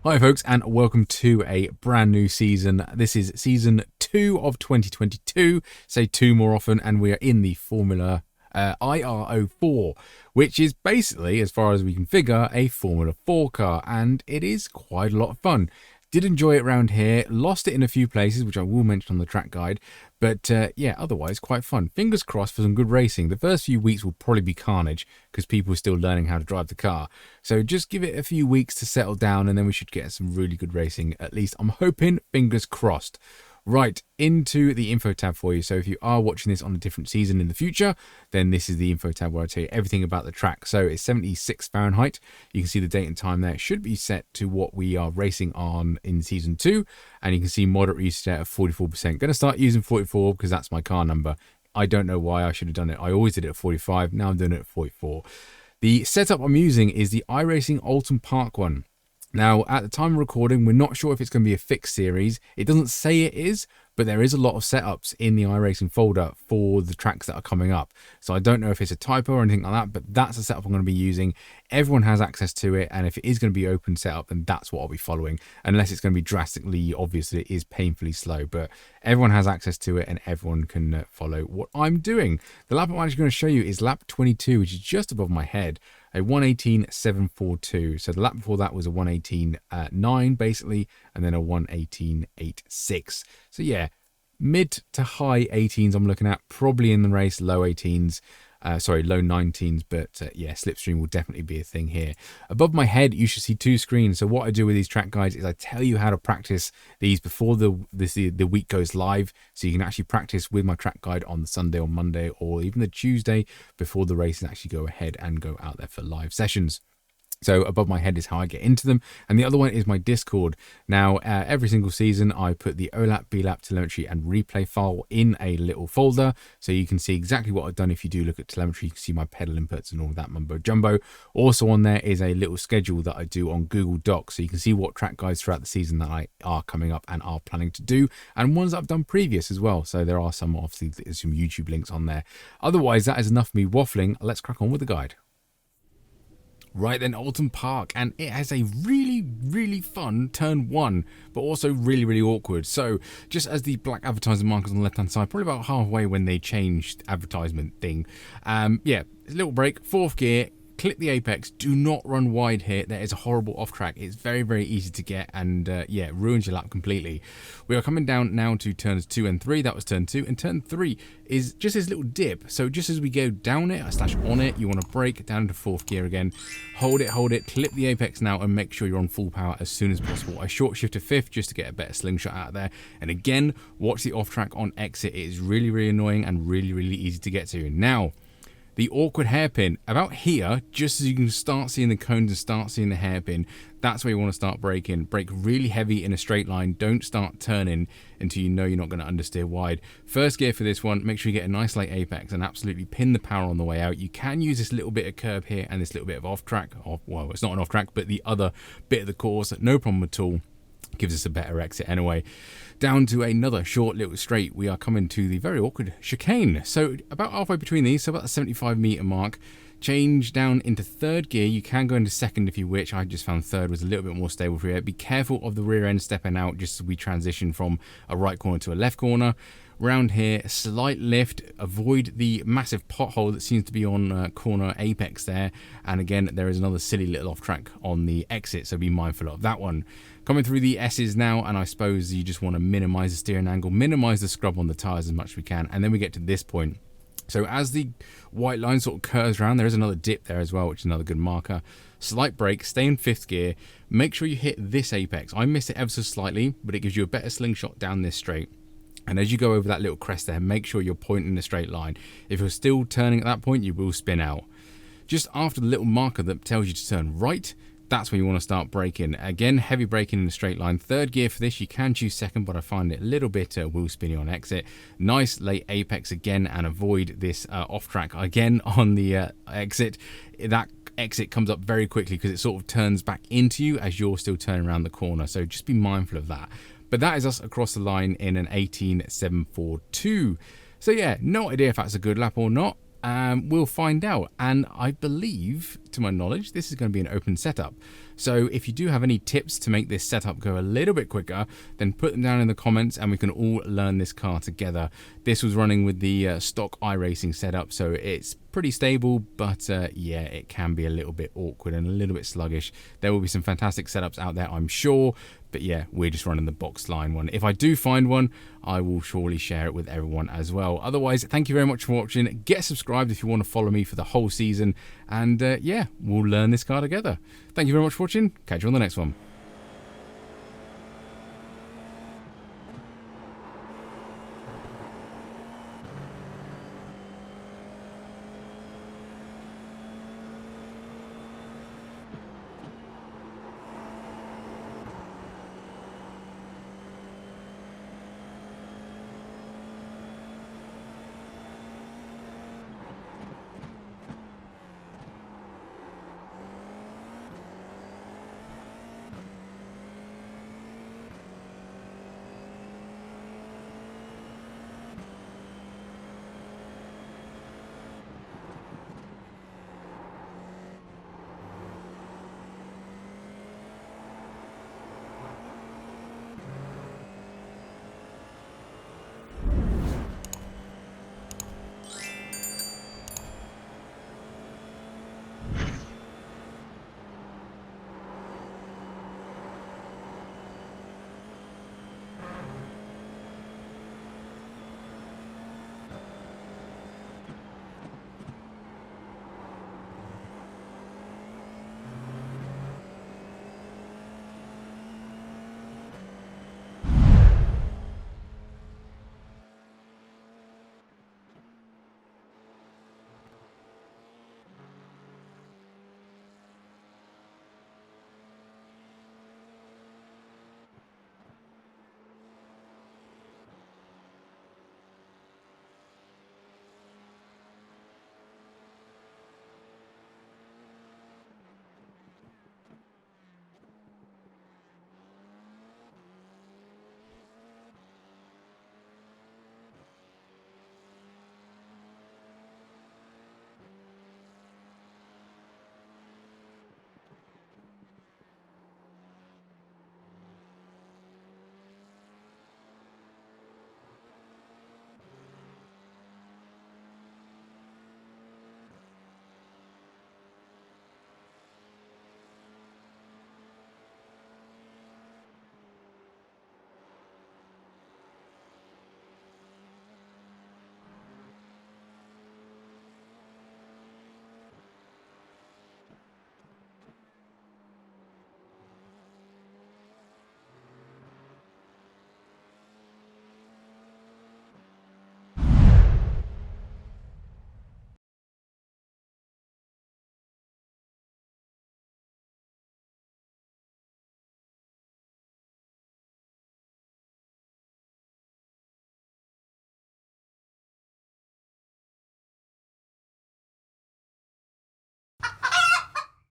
Hi folks, and welcome to a brand new season. This is season 2 of 2022, say 2 more often, and we are in the Formula IR04, which is basically, as far as we can figure, a Formula 4 car, and it is quite a lot of fun. Did enjoy it around here, lost it in a few places, which I will mention on the track guide, but yeah, otherwise quite fun. Fingers crossed for some good racing. The first few weeks will probably be carnage because people are still learning how to drive the car. So just give it a few weeks to settle down and then we should get some really good racing. At least I'm hoping, fingers crossed. Right, into the info tab for you. So if you are watching this on a different season in the future, then this is the info tab where I tell you everything about the track. So it's 76 Fahrenheit. You can see the date and time there. It should be set to what we are racing on in season 2. And you can see moderate usage at 44%. Going to start using 44 because that's my car number. I don't know why I should have done it. I always did it at 45. Now I'm doing it at 44. The setup I'm using is the iRacing Oulton Park one. Now, at the time of recording, we're not sure if it's going to be a fixed series. It doesn't say it is, but there is a lot of setups in the iRacing folder for the tracks that are coming up. So I don't know if it's a typo or anything like that, but that's the setup I'm going to be using. Everyone has access to it, and if it is going to be open setup, then that's what I'll be following, unless it's going to be drastically obvious that it is painfully slow. But everyone has access to it, and everyone can follow what I'm doing. The lap I'm actually going to show you is lap 22, which is just above my head. A 118.742. So the lap before that was a 118.9 basically, and then a 118.86. So yeah, mid to high 18s I'm looking at, probably in the race, low 18s. Low 19s, but yeah, slipstream will definitely be a thing here. Above my head, you should see 2 screens. So what I do with these track guides is I tell you how to practice these before the week goes live, so you can actually practice with my track guide on the Sunday or Monday or even the Tuesday before the races actually go ahead and go out there for live sessions. So above my head is how I get into them. And the other one is my Discord. Now, every single season, I put the OLAP, BLAP, telemetry, and replay file in a little folder. So you can see exactly what I've done. If you do look at telemetry, you can see my pedal inputs and all that mumbo jumbo. Also on there is a little schedule that I do on Google Docs. So you can see what track guides throughout the season that are coming up and are planning to do. And ones that I've done previous as well. So there are some, obviously, there's some YouTube links on there. Otherwise, that is enough for me waffling. Let's crack on with the guide. Right then, Oulton Park, and it has a really fun turn 1, but also really awkward. So just as the black advertising markers on the left hand side, probably about halfway when they changed advertisement thing, yeah, a little break, 4th gear, clip the apex, do not run wide here. There is a horrible off track. It's very easy to get, and yeah, ruins your lap completely. We are coming down now to turns 2 and 3. That was turn 2, and turn 3 is just this little dip. So just as we go down it slash on it, you want to brake down into 4th gear again, hold it, clip the apex now, and make sure you're on full power as soon as possible. I short shift to 5th just to get a better slingshot out of there, and again, watch the off track on exit. It is really annoying and really easy to get to. Now, the awkward hairpin, about here, just as you can start seeing the cones and start seeing the hairpin, that's where you want to start braking. Brake really heavy in a straight line. Don't start turning until you know you're not going to understeer wide. 1st gear for this one, make sure you get a nice late apex and absolutely pin the power on the way out. You can use this little bit of curb here and this little bit of off track. Well, it's not an off track, but the other bit of the course, no problem at all. Gives us a better exit anyway. Down to another short little straight, we are coming to the very awkward chicane. So about halfway between these, so about the 75 meter mark, change down into 3rd gear. You can go into 2nd if you wish. I just found 3rd was a little bit more stable for you. Be careful of the rear end stepping out just as we transition from a right corner to a left corner. Round here, slight lift, avoid the massive pothole that seems to be on corner apex there, and again there is another silly little off track on the exit, so be mindful of that one. Coming through the S's now, and I suppose you just want to minimize the steering angle, minimize the scrub on the tires as much as we can, and then we get to this point. So as the white line sort of curves around, there is another dip there as well, which is another good marker. Slight brake, stay in 5th gear, make sure you hit this apex. I missed it ever so slightly, but it gives you a better slingshot down this straight. And as you go over that little crest there, make sure you're pointing in a straight line. If you're still turning at that point, you will spin out. Just after the little marker that tells you to turn right, that's when you want to start braking. Again, heavy braking in a straight line. 3rd gear for this, you can choose 2nd, but I find it a little bit wheel spinny on exit. Nice late apex again, and avoid this off track again on the exit. That exit comes up very quickly because it sort of turns back into you as you're still turning around the corner. So just be mindful of that. But that is us across the line in an 18.742. So yeah, no idea if that's a good lap or not. We'll find out. And I believe to my knowledge, this is going to be an open setup. So if you do have any tips to make this setup go a little bit quicker, then put them down in the comments and we can all learn this car together. This was running with the stock iRacing setup, so it's pretty stable, but yeah, it can be a little bit awkward and a little bit sluggish. There will be some fantastic setups out there, I'm sure, but yeah, we're just running the box line one. If I do find one, I will surely share it with everyone as well. Otherwise, thank you very much for watching. Get subscribed if you want to follow me for the whole season, and yeah, we'll learn this car together. Thank you very much for watching. Catch you on the next one.